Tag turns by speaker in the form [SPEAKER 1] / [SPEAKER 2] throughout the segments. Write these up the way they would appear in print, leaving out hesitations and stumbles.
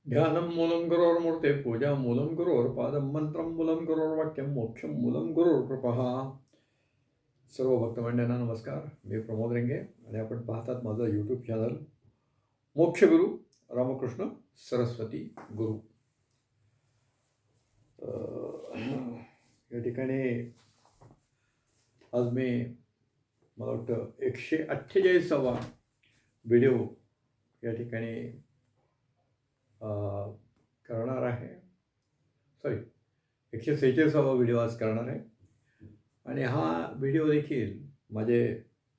[SPEAKER 1] ध्यानं मूलं गुरोर्मूर्ते पूजा मूलं गुरोर्पादं मंत्रं मूलं गुरोर्वाक्यं मोक्षं मूलं गुरुर्कृपः. सर्व भक्तमंडळांना नमस्कार. मी प्रमोद रेंगे आणि आपण पाहतात माझं यूट्यूब चॅनल मोक्षगुरू रामकृष्ण सरस्वती गुरु. या ठिकाणी आज मी मला वाटतं 148वा व्हिडिओ या ठिकाणी करणार आहे. सॉरी, 146वा व्हिडिओ आज करणार आहे. आणि हा व्हिडिओ देखील माझे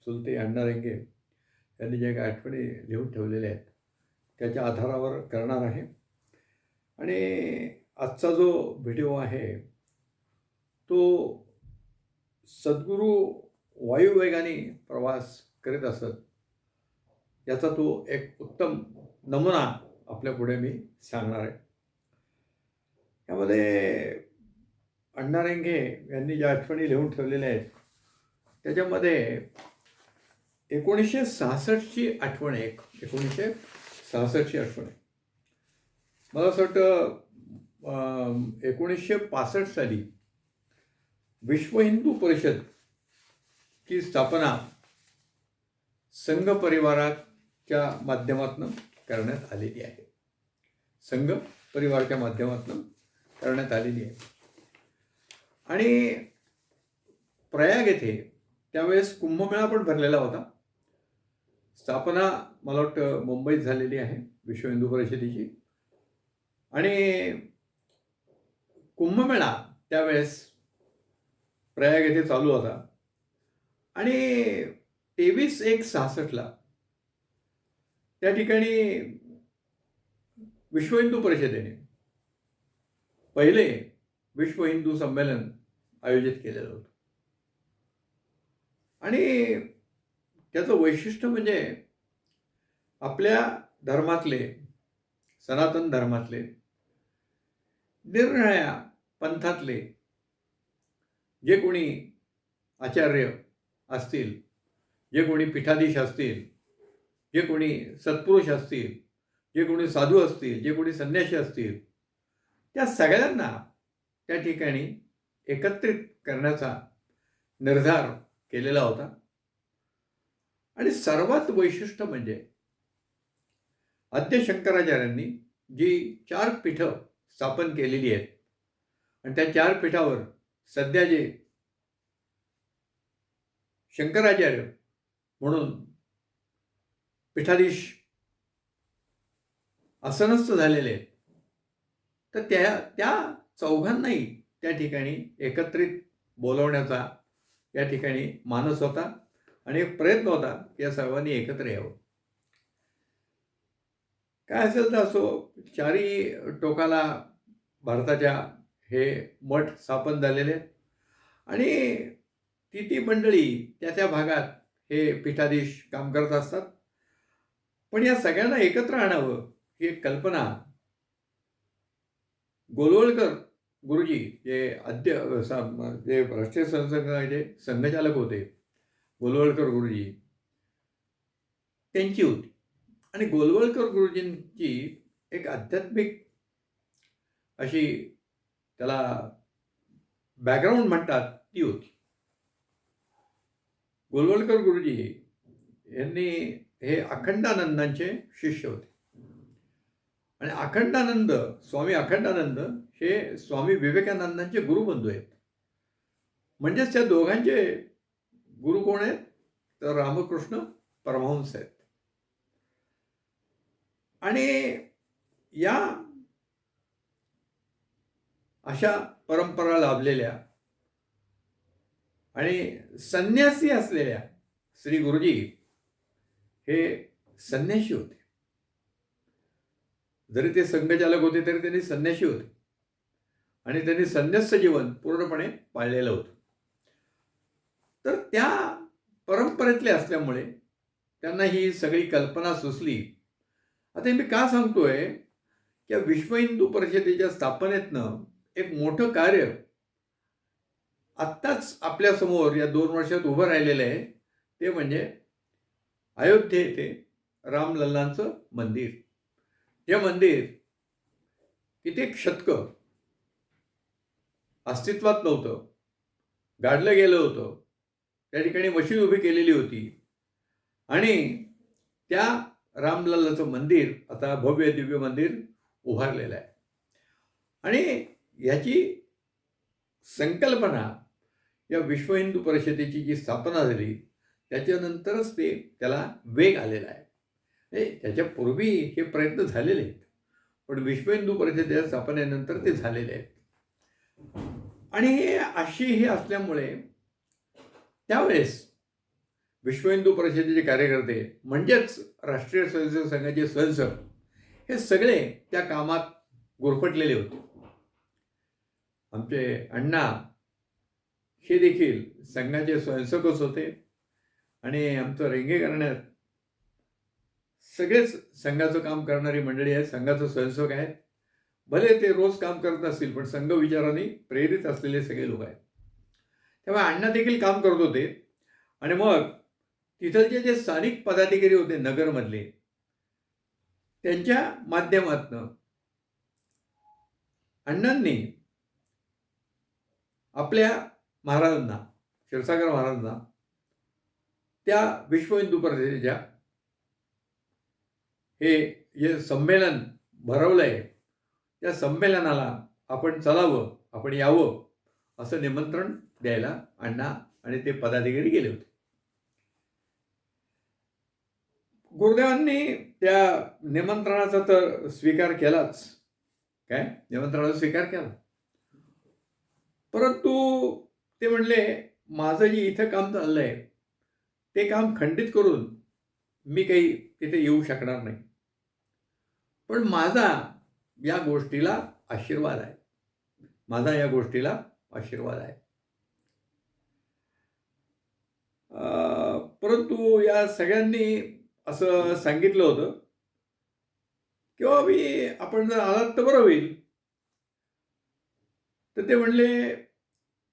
[SPEAKER 1] चुलते अण्णा रेंगे यांनी जे काही आठवणी लिहून ठेवलेल्या आहेत त्याच्या आधारावर करणार आहे. आणि आजचा जो व्हिडिओ आहे तो सद्गुरू वायुवेगाने प्रवास करीत असत याचा तो एक उत्तम नमुना आपल्या पुढे मी सांगणार आहे. यामध्ये अण्णा रेंगे यांनी ज्या आठवणी लिहून ठेवलेल्या आहेत त्याच्यामध्ये 1966ची आठवण आहे. 1966ची आठवण आहे. मला असं वाटतं 1965 साली विश्व हिंदू परिषद ची स्थापना संघ परिवाराच्या माध्यमातून करण्यात आलेली आहे. संघ परिवाराच्या माध्यमातून करण्यात आलेली आहे. आणि प्रयाग येथे त्यावेळेस कुंभमेळा पण भरलेला होता. स्थापना मला वाटतं मुंबईत झालेली आहे विश्व हिंदू परिषदेची. आणि कुंभमेळा त्यावेळेस प्रयाग येथे चालू होता. आणि 23/1/66 त्या ठिकाणी विश्व हिंदू परिषदेने पहिले विश्व हिंदू संमेलन आयोजित केलेलं होतं. आणि त्याचं वैशिष्ट्य म्हणजे आपल्या धर्मातले, सनातन धर्मातले, निरनिराळ्या पंथातले जे कोणी आचार्य असतील, जे कोणी पीठाधीश असतील, जे कोणी सत्पुरुष असतील, जे कोणी साधू असतील, जे कोणी संन्यासी असतील, त्या सगळ्यांना त्या ठिकाणी एकत्रित करण्याचा निर्धार केलेला होता. आणि सर्वात वैशिष्ट्य म्हणजे आद्य शंकराचार्यांनी जी 4 पीठं स्थापन केलेली आहेत आणि त्या 4 पीठावर सध्या जे शंकराचार्य म्हणून पीठाधीश आसनस्थ झालेले आहेत, तर त्या चौघांनाही त्या ठिकाणी एकत्रित बोलवण्याचा या ठिकाणी मानस होता आणि एक प्रयत्न होता की या सर्वांनी एकत्र यावं. काय असेल तर असो, चारही टोकाला भारताच्या हे मठ स्थापन झालेले आहेत. आणि ती मंडळी त्या भागात हे पीठाधीश काम करत असतात. पण या सगळ्यांना एकत्र आणावं ही एक कल्पना गोलवळकर गुरुजी जे जे राष्ट्रीय संघटनेचे संघचालक होते, गोलवळकर गुरुजी, त्यांची होती. आणि गोलवळकर गुरुजींची एक आध्यात्मिक अशी त्याला बॅकग्राऊंड म्हणतात ती होती. गोलवळकर गुरुजी यांनी हे अखंडानंदांचे शिष्य होते. आणि अखंडानंद, स्वामी अखंडानंद हे स्वामी विवेकानंदांचे गुरुबंधू आहेत. म्हणजेच त्या दोघांचे गुरु कोण आहेत तर रामकृष्ण परमहंस आहेत. आणि या अशा परंपरा लाभलेल्या आणि संन्यासी असलेल्या श्री गुरुजी हे संन्यासी होते. जरी ते संघचालक होते तरी त्यांनी संन्यासी होते आणि त्यांनी संन्यस्त जीवन पूर्णपणे पाळलेलं होतं. तर त्या परंपरेतले असल्यामुळे त्यांना ही सगळी कल्पना सुचली. आता मी का सांगतोय की विश्व हिंदू परिषदेच्या स्थापनेतनं एक मोठं कार्य आत्ताच आपल्यासमोर या 2 वर्षात उभं राहिलेलं आहे. ते म्हणजे अयोध्ये येथे रामलल्लांचं मंदिर. हे मंदिर कित्येक शतकं अस्तित्वात नव्हतं, गाडलं गेलं होतं. त्या ठिकाणी मशीद उभी केलेली होती आणि त्या रामलल्लाचं मंदिर आता भव्य दिव्य मंदिर उभारलेलं आहे. आणि याची संकल्पना या विश्व हिंदू परिषदेची जी स्थापना झाली त्याच्यानंतरच त्याला वेग आलेला आहे. त्याच्यापूर्वी हे प्रयत्न झालेले आहेत, पण विश्व हिंदू परिषदेच्या स्थापनेनंतर ते झालेले आहेत. आणि हे असल्यामुळे त्यावेळेस विश्व हिंदू परिषदेचे कार्यकर्ते म्हणजेच राष्ट्रीय स्वयंसेवक संघाचे स्वयंसेवक हे सगळे त्या कामात गुरफटलेले होते. आमचे अण्णा हे देखील संघाचे स्वयंसेवकच होते आणि आमचं रेंगे करण्यात सगळेच संघाचं काम करणारी मंडळी आहेत, संघाचं स्वयंसेवक आहेत. भले ते रोज काम करत असतील, पण संघ विचाराने प्रेरित असलेले सगळे लोक आहेत. तेव्हा अण्णा देखील काम करत होते. आणि मग तिथलचे जे स्थानिक पदाधिकारी होते नगरमधले, त्यांच्या माध्यमातून अण्णांनी आपल्या महाराजांना, क्षीरसागर महाराजांना त्या विश्व हिंदू परिषदेच्या हे जे संमेलन भरवलंय त्या संमेलनाला आपण चलावं, आपण यावं असं निमंत्रण द्यायला अण्णा आणि ते पदाधिकारी गेले होते. गुरुदेवांनी त्या निमंत्रणाचा तर स्वीकार केलाच. निमंत्रणाचा स्वीकार केला, परंतु ते म्हणले माझं जे इथं काम चाललंय ते काम खंडित करून मी काही तिथे येऊ शकणार नाही, पण माझा या गोष्टीला आशीर्वाद आहे, माझा या गोष्टीला आशीर्वाद आहे. परंतु या सगळ्यांनी असं सांगितलं होतं की आपण जर आलात तर बरं होईल. तर ते म्हणले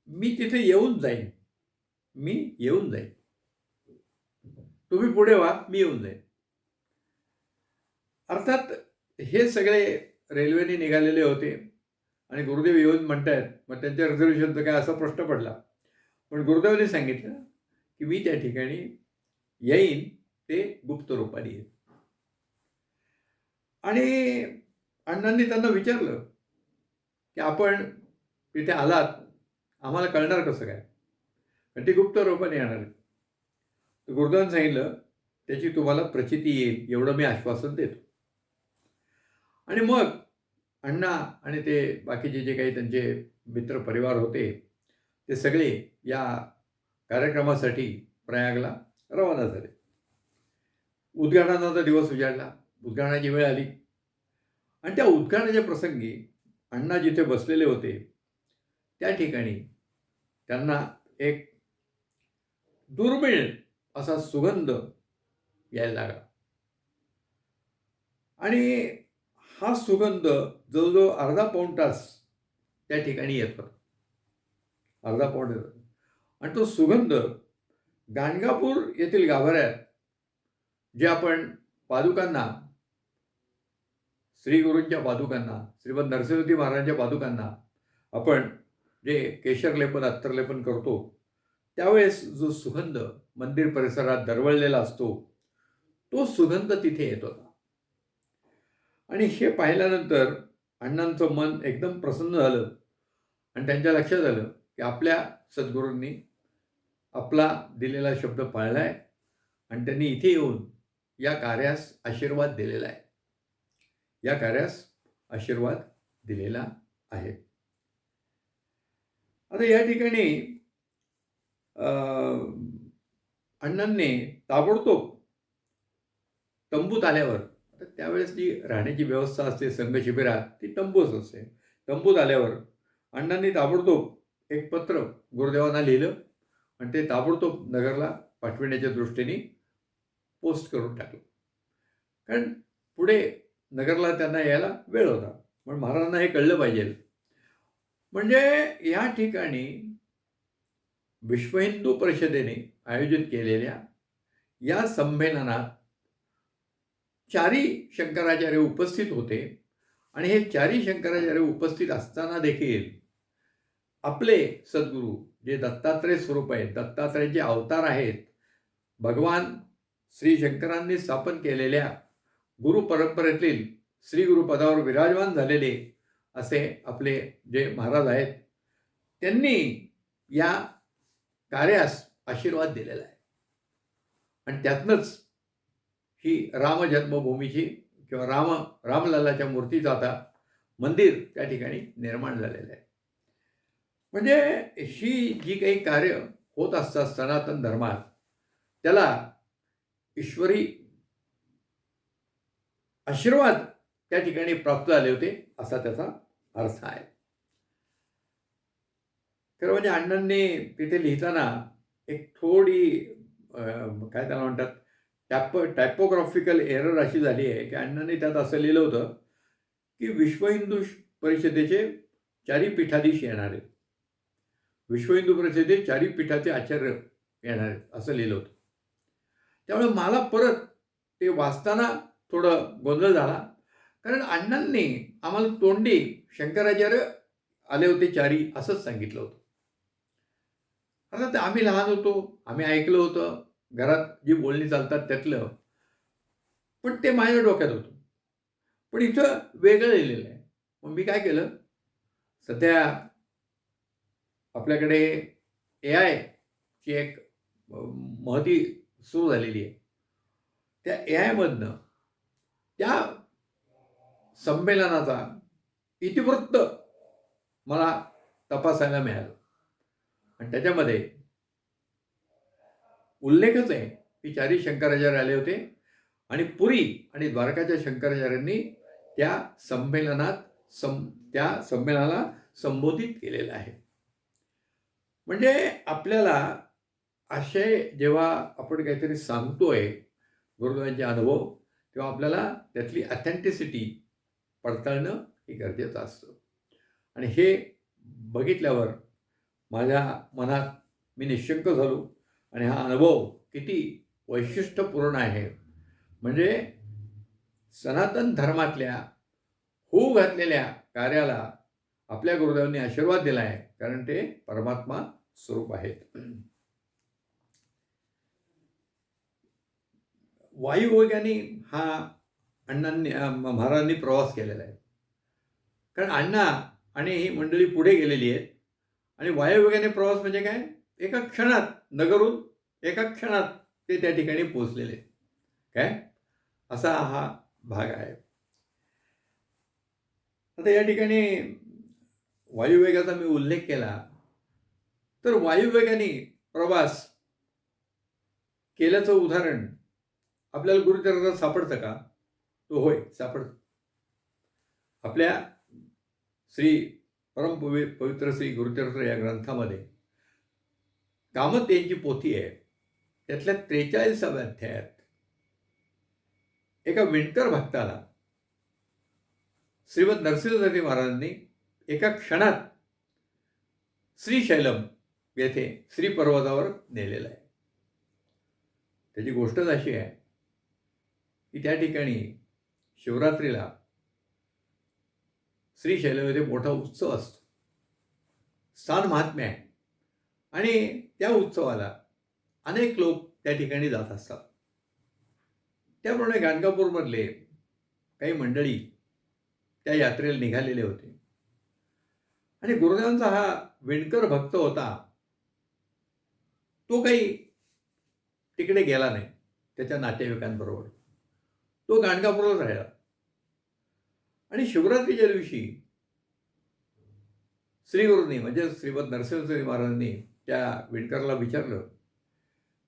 [SPEAKER 1] मी तिथे येऊन जाईन, मी येऊन जाईन, तुम्ही पुढे व्हा, मी येऊन जाईन. अर्थात हे सगळे रेल्वेने निघालेले होते आणि गुरुदेव येऊन म्हणतायत, मग त्यांच्या रिझर्वेशनचा काय असा प्रश्न पडला. पण गुरुदेवांनी सांगितलं की मी त्या ठिकाणी येईन, ते गुप्त रूपाने येईल. आणि अण्णांनी त्यांना विचारलं की आपण तिथे आलात, आम्हाला कळणार कसं काय, पण ते गुप्त रूपाने येणार. तर गुरुदेवांनी सांगितलं त्याची तुम्हाला प्रचिती येईल एवढं मी आश्वासन देतो. आणि मग अण्णा आणि ते बाकीचे जे काही त्यांचे मित्र परिवार होते ते सगळे या कार्यक्रमासाठी प्रयागला रवाना झाले. उद्घाटनाचा दिवस उजाडला, उद्घाटनाची वेळ आली आणि त्या उद्घाटनाच्या प्रसंगी अण्णा जिथे बसलेले होते त्या ठिकाणी त्यांना एक दुर्मिळ असा सुगंध यायला लागला. आणि हा सुगंध जवळजवळ अर्धा पाऊण तास त्या ठिकाणी येत होता, अर्धा पाऊण तास. आणि तो सुगंध गाणगापूर येथील गाभाऱ्यात जे आपण पादुकांना, श्री गुरूंच्या पादुकांना, श्रीमद नरसिंहजी महाराजांच्या पादुकांना आपण जे केशर लेपन, अत्तरलेपन करतो त्यावेळेस जो सुगंध मंदिर परिसरात दरवळलेला असतो तो सुगंध तिथे येत होता. आणि हे पाहिल्यानंतर अण्णांचं मन एकदम प्रसन्न झालं आणि त्यांच्या लक्षात आलं की आपल्या सद्गुरूंनी आपला दिलेला शब्द पाळलाय आणि त्यांनी इथे येऊन या कार्यास आशीर्वाद दिलेला आहे, या कार्यास आशीर्वाद दिलेला आहे. आता या ठिकाणी अण्णांनी ताबडतोब तंबूत आल्यावर, आता त्यावेळेस जी राहण्याची व्यवस्था असते संघ शिबिरात ती तंबूच असते. तंबूत आल्यावर अण्णांनी ताबडतोब एक पत्र गुरुदेवांना लिहिलं आणि ते ताबडतोब नगरला पाठविण्याच्या दृष्टीने पोस्ट करून टाकलं. कारण पुढे नगरला त्यांना यायला वेळ होता, पण महाराजांना हे कळलं पाहिजे. म्हणजे या ठिकाणी विश्व हिंदू परिषदेने आयोजित केलेल्या या संमेलनात चारी शंकराचार्य उपस्थित होते आणि हे चारही शंकराचार्य उपस्थित असताना देखील आपले सद्गुरू जे दत्तात्रय स्वरूप आहेत, दत्तात्रयाचे अवतार आहेत, भगवान श्री शंकरांनी स्थापन केलेल्या गुरु परंपरेतील श्री गुरुपदावर विराजमान झालेले असे आपले जे महाराज आहेत, त्यांनी या कार्यास आशीर्वाद दिलेला आहे. आणि त्यातनंच ही राम जन्मभूमीची किंवा रामलल्लाच्या मूर्तीचं आता मंदिर त्या ठिकाणी निर्माण झालेलं आहे. म्हणजे ही जी काही कार्य होत असतात सनातन धर्मात, त्याला ईश्वरी आशीर्वाद त्या ठिकाणी प्राप्त झाले होते असा त्याचा अर्थ आहे. खरं म्हणजे अण्णांनी तिथे लिहिताना एक थोडी काय त्याला म्हणतात टायपोग्राफिकल एरर अशी झाली आहे की अण्णांनी त्यात असं लिहिलं होतं की विश्व हिंदू परिषदेचे चारी पीठाधीश येणार आहेत, विश्व हिंदू परिषदेचे चारी पीठाचे आचार्य येणार आहेत असं लिहिलं होतं. त्यामुळे मला परत ते वाचताना थोडं गोंधळ झाला, कारण अण्णांनी आम्हाला तोंडी शंकराचार्य आले होते चारी असंच सांगितलं होतं. आता ते आम्ही लहान होतो, आम्ही ऐकलं होतं, घरात जी बोलणी चालतात त्यातलं, पण ते माझ्या डोक्यात होतं. पण इथं वेगळं लिहिलेलं आहे. मग मी काय केलं, सध्या आपल्याकडे AI ची एक महती सुरू झालेली आहे. त्या AI मधनं त्या संमेलनाचा इतिवृत्त मला तपासायला मिळालं आणि त्याच्यामध्ये उल्लेखच आहे की चारी शंकराचार्य आले होते आणि पुरी आणि द्वारकाच्या शंकराचार्यांनी त्या संमेलनाला संबोधित केलेलं आहे. म्हणजे आपल्याला असे जेव्हा आपण काहीतरी सांगतोय गुरुदेवांचे अनुभव, तेव्हा आपल्याला त्यातली ऑथेंटिसिटी पडताळणं हे गरजेचं असतं. आणि हे बघितल्यावर माझ्या मनात मी निश्शंक झालो आणि हा अनुभव किती वैशिष्ट्यपूर्ण आहे. म्हणजे सनातन धर्मातल्या होऊ घातलेल्या कार्याला आपल्या गुरुदेवांनी आशीर्वाद दिला आहे, कारण ते परमात्मा स्वरूप आहेत. वायुवेगाने हा अण्णांनी महाराजांनी प्रवास केलेला आहे, कारण अण्णा आणि ही मंडळी पुढे गेलेली आहेत आणि वायुवेगाने प्रवास म्हणजे काय, एका क्षणात नगरून एका क्षणात ते त्या ठिकाणी पोहोचलेले काय, असा हा भाग आहे. आता या ठिकाणी वायुवेगाचा मी उल्लेख केला, तर वायुवेगाने प्रवास केल्याचं उदाहरण आपल्याला गुरुचरित्रात सापडतं का? तो होय, सापडतं. आपल्या श्री पवित्र श्री गुरुचरित्र या ग्रंथामध्ये कामत यांची पोथी आहे, त्यातल्या 43व्या अध्यायात एका विणकर भक्ताला श्रीमद नरसिंहदेव महाराजांनी एका क्षणात श्रीशैलम येथे श्री पर्वतावर नेलेलं आहे. त्याची गोष्टच अशी आहे की त्या ठिकाणी शिवरात्रीला श्रीशैलमध्ये मोठा उत्सव असतो, स्थान महात्म्य आहे आणि त्या उत्सवाला अनेक लोक त्या ठिकाणी जात असतात. त्याप्रमाणे गाणगापूरमधले काही मंडळी त्या यात्रेला निघालेले होते आणि गुरुदेवांचा हा विणकर भक्त होता, तो काही तिकडे गेला नाही त्याच्या नातेवाईकांबरोबर, तो गाणगापूरला राहिला. आणि शिवरात्रीच्या दिवशी श्रीगुरूंनी म्हणजे श्रीमद नरसिंहदेव महाराजांनी त्या विणकरला विचारलं,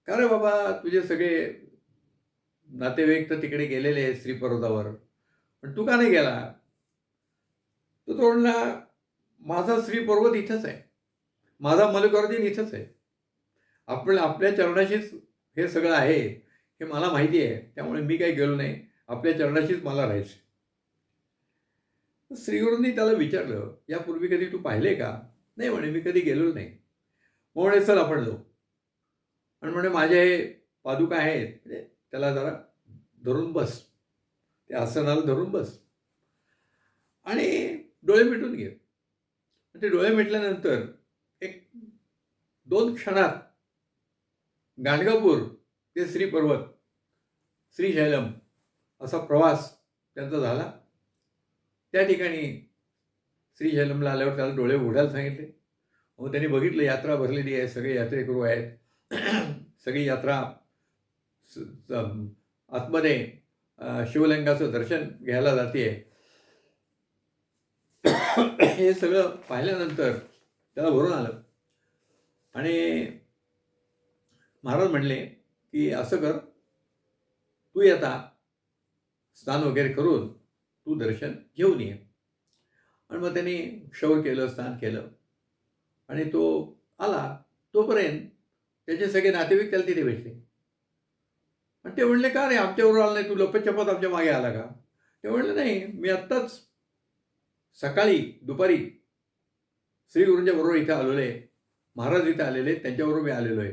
[SPEAKER 1] का रे बाबा, तुझे सगळे नातेवाईक तर तिकडे गेलेले आहेत श्रीपर्वतावर, पण तू का नाही गेला? तो म्हणला, माझा श्रीपर्वत इथंच आहे, माझा मल्लिकार्जुन इथंच आहे, आपल्या चरणाशीच हे सगळं आहे हे मला माहिती आहे, त्यामुळे मी काही गेलो नाही, आपल्या चरणाशीच मला राहायचं. श्रीगुरूंनी त्याला विचारलं, यापूर्वी कधी तू पाहिले का? नाही म्हणे, मी कधी गेलो नाही. मग म्हणे, चल आपण जाऊ. आणि म्हणे, माझे पादुका आहेत, त्याला जरा धरून बस, त्या आसनाला धरून बस. आणि डोळे मिटून घे. ते डोळे मिटल्यानंतर एक 2 क्षणात गाणगापूर ते श्रीपर्वत, श्रीशैलम असा प्रवास त्यांचा झाला. त्या ठिकाणी श्रीशैलमला आल्यावर त्याला डोळे उघडायला सांगितले. मग त्यांनी बघितलं यात्रा भरलेली आहे, सगळे यात्रेकरू आहेत. सगळी यात्रा आतमध्ये शिवलिंगाचं दर्शन घ्यायला जाते. हे सगळं पाहिल्यानंतर त्याला भरून आलं आणि महाराज म्हणले की असं कर, तू आता स्नान वगैरे करून तू दर्शन घेऊन ये. आणि मग त्यांनी क्षौर केलं, स्नान केलं आणि तो आला. तोपर्यंत त्याचे सगळे नातेवाईक त्याला तिथे भेटले आणि ते म्हणले, का रे आमच्याबरोबर आला नाही, तू लपतछपत आमच्या मागे आला का? ते म्हणले, नाही, मी आत्ताच सकाळी दुपारी श्रीगुरूंच्या बरोबर इथे आलेलो आहे, महाराज इथे आलेले, त्यांच्याबरोबर मी आलेलो आहे.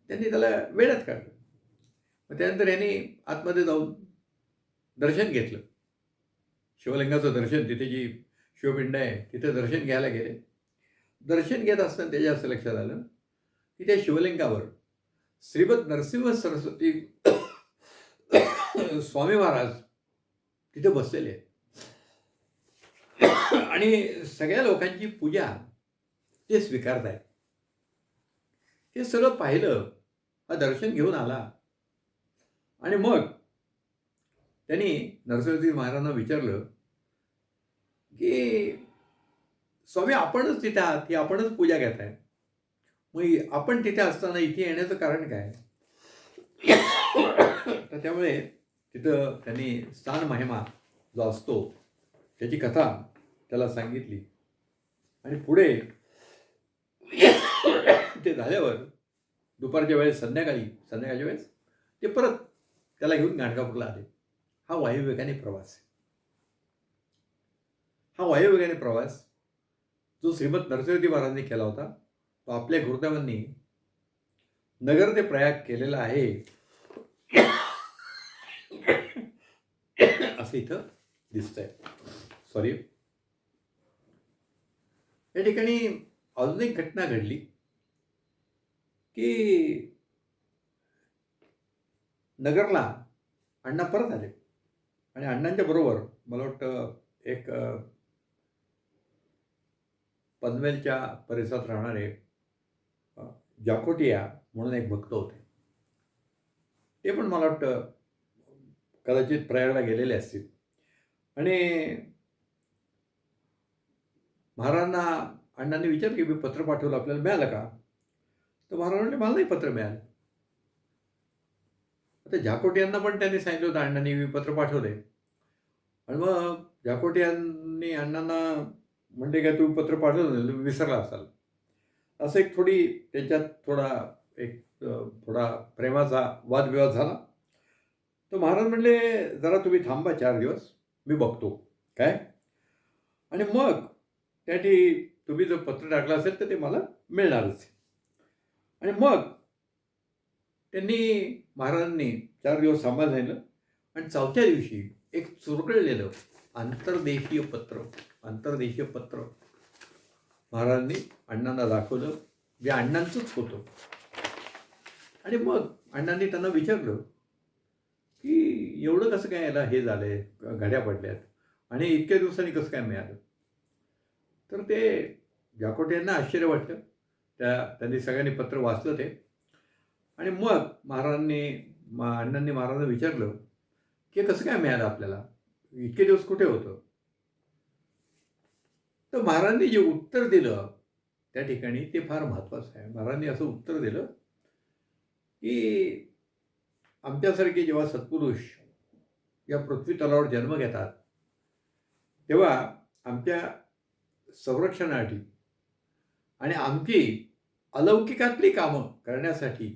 [SPEAKER 1] त्यांनी त्याला वेड्यात काढलं. मग त्यानंतर यांनी आतमध्ये जाऊन दर्शन घेतलं, शिवलिंगाचं दर्शन. तिथे जी शिवपिंड आहे तिथे दर्शन घ्यायला गेले. दर्शन घेत असताना त्याच्या असं लक्षात आलं की त्या शिवलिंगावर श्रीमद नरसिंह सरस्वती स्वामी महाराज तिथे बसलेले आहेत आणि सगळ्या लोकांची पूजा ते स्वीकारत आहेत. हे सगळं पाहिलं, हा दर्शन घेऊन आला आणि मग त्यांनी नरसिंह महाराजांना विचारलं की स्वामी, आपणच तिथे आहात की आपणच पूजा घेताय, मग आपण तिथे असताना इथे येण्याचं कारण काय? तर त्यामुळे तिथं त्यांनी स्थान महिमा जो असतो त्याची कथा त्याला सांगितली आणि पुढे ते झाल्यावर दुपारच्या वेळेस संध्याकाळच्या वेळेस ते परत त्याला घेऊन गाणगापूरला आले. हा वायुवेगाने प्रवास आहे. हा वायुवेगाने प्रवास जो श्रीमद नरसिंहजी महाराजांनी केला होता, तो आपल्या गुरुदेवांनी नगर ते प्रयाग केलेला आहे असं इथं दिसतंय. सॉरी, या ठिकाणी अजून एक घटना घडली की नगरला अण्णा परत आले आणि अण्णांच्या बरोबर मला वाटतं एक पनवेलच्या परिसरात राहणारे जाकोटिया म्हणून एक भक्त होते. ते पण मला वाटतं कदाचित प्रयागला गेलेले असतील आणि महाराजांना अण्णांनी विचारलं की मी पत्र पाठवलं, आपल्याला मिळालं का? तर महाराज म्हणले, मला नाही पत्र मिळालं. आता जाकोटियांना पण त्यांनी सांगितलं होतं अण्णांनी मी पत्र पाठवले आणि मग जाकोटियांनी अण्णांना म्हणले का तू पत्र पाठवलं, तुम्ही विसरला असाल. असं एक थोडी त्याच्यात थोडा प्रेमाचा वादविवाद झाला. तर महाराज म्हणले, जरा तुम्ही थांबा 4 दिवस, मी बघतो काय. आणि मग त्यासाठी तुम्ही जर पत्र टाकलं असेल तर ते मला मिळणारच. आणि मग त्यांनी महाराजांनी 4 दिवस थांबायला सांगितलं आणि 4थ्या दिवशी एक चुरकळलेलं अंतर्देशीय पत्र महाराजांनी अण्णांना दाखवलं, जे अण्णांचंच होतं. आणि मग अण्णांनी त्यांना विचारलं की एवढं कसं काय याला हे झालंय, घड्या पडल्यात आणि इतक्या दिवसांनी कसं काय मिळालं? तर ते जाकोटियांना आश्चर्य वाटलं. त्यांनी सगळ्यांनी पत्र वाचलं ते आणि मग अण्णांनी महाराजांना विचारलं की कसं काय मिळालं आपल्याला, इतके दिवस कुठे होतं? तर महाराजांनी जे उत्तर दिलं त्या ठिकाणी ते फार महत्त्वाचं आहे. महाराजांनी असं उत्तर दिलं की आमच्यासारखे जेव्हा सत्पुरुष या पृथ्वी तलावर जन्म घेतात तेव्हा आमच्या संरक्षणासाठी आणि आमची अलौकिकातली कामं करण्यासाठी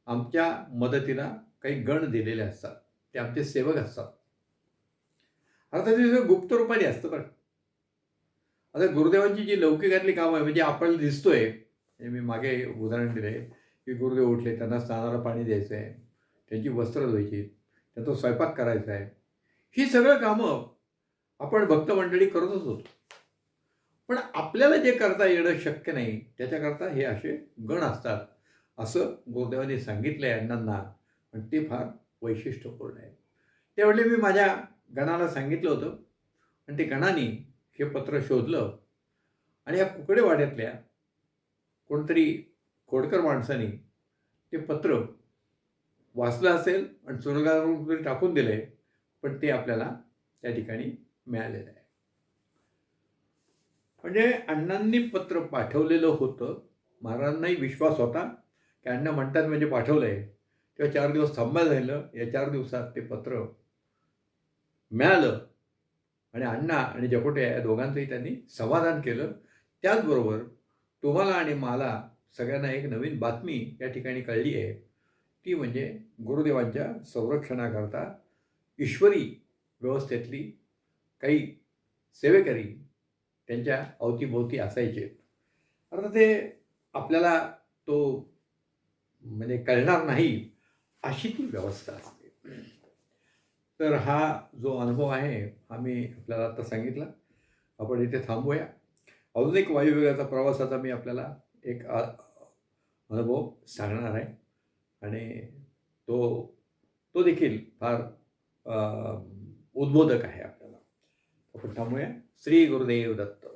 [SPEAKER 1] आमच्या मदतीला काही गण दिलेले असतात, ते आमचे सेवक असतात. अर्थात ते गुप्त रूपाने असतं. पण आता गुरुदेवांची जी लौकिकातली कामं आहे, म्हणजे आपल्याला दिसतोय, मी मागे उदाहरण दिले की गुरुदेव उठले, त्यांना स्नानाला पाणी द्यायचं आहे, त्यांची वस्त्र धुवायची, त्यांचा स्वयंपाक करायचा आहे, ही सगळं कामं आपण भक्त मंडळी करतच होतो. पण आपल्याला जे करता येणं शक्य नाही, त्याच्याकरता हे असे गण असतात, असं गुरुदेवांनी सांगितलं आहे अण्णांना आणि ते फार वैशिष्ट्यपूर्ण आहे. ते म्हटले, "मी माझ्या गणाला सांगितलं होतं आणि ते गणाने हे पत्र शोधलं आणि या कुकडेवाड्यातल्या कोणतरी खोडकर माणसाने ते पत्र वाचलं असेल आणि चुनगारावर कुठेतरी टाकून दिलंय, पण ते आपल्याला त्या ठिकाणी मिळालेलं आहे." म्हणजे अण्णांनी पत्र पाठवलेलं होतं. महाराजांनाही विश्वास होता, की अण्णा म्हणतात म्हणजे पाठवलंय. तेव्हा 4 दिवस थांबायला झालं. या 4 दिवसात ते पत्र मिळालं आणि अण्णा आणि जकोटे या दोघांचंही त्यांनी समाधान केलं. त्याचबरोबर तुम्हाला आणि मला सगळ्यांना एक नवीन बातमी या ठिकाणी कळली आहे. ती म्हणजे गुरुदेवांच्या संरक्षणाकरता ईश्वरी व्यवस्थेतली काही सेवेकरी त्यांच्या अवतीभोवती असायचे. आता ते आपल्याला तो म्हणजे कळणार नाही, अशी ती व्यवस्था असते. तर हा जो अनुभव आहे, हा मी आपल्याला आता सांगितला. आपण इथे थांबूया. अजून एक वायुवेगाचा प्रवासाचा मी आपल्याला एक अनुभव सांगणार आहे आणि तो तो देखील फार उद्बोधक आहे आपल्याला. आपण थांबूया. श्री गुरुदेव दत्त.